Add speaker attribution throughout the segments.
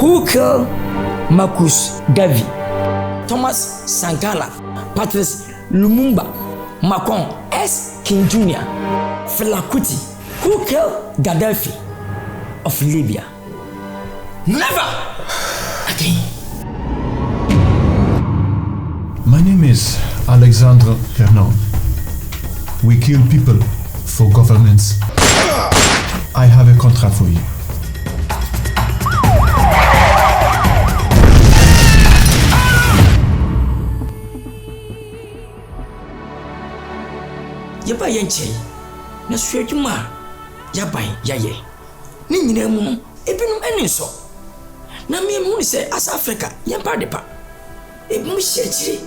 Speaker 1: who killed Marcus Garvey, Thomas Sankara, Patrice Lumumba, Malcolm S. King Jr., Fela Kuti, who killed Gaddafi of Libya. Never again.
Speaker 2: My name is Alexandre Fernand. We kill people for governments. I have a contract for you.
Speaker 1: Yaba yenche na suadwuma yaban yaye ni nyina mu no ebinum eni so na me mu se as Africa yempa depa ebum hyechiri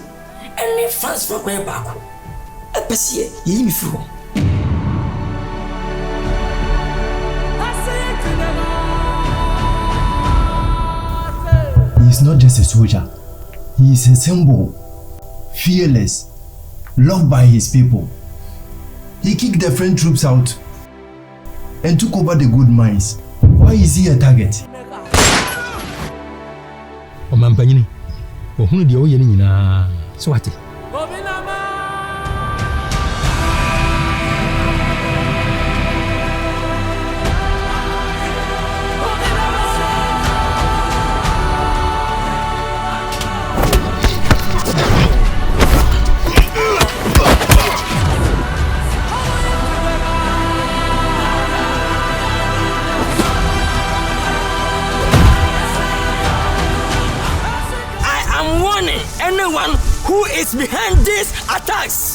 Speaker 1: eni fans for kwa baako epesie yeyi mi firo.
Speaker 3: He is not just a soldier, he is a symbol, fearless, loved by his people. He kicked the French troops out and took over the good mines. Why is he a target?
Speaker 4: Omampanyini, ohunu dia oye ni nyina. So ate.
Speaker 1: Anyone who is behind these attacks.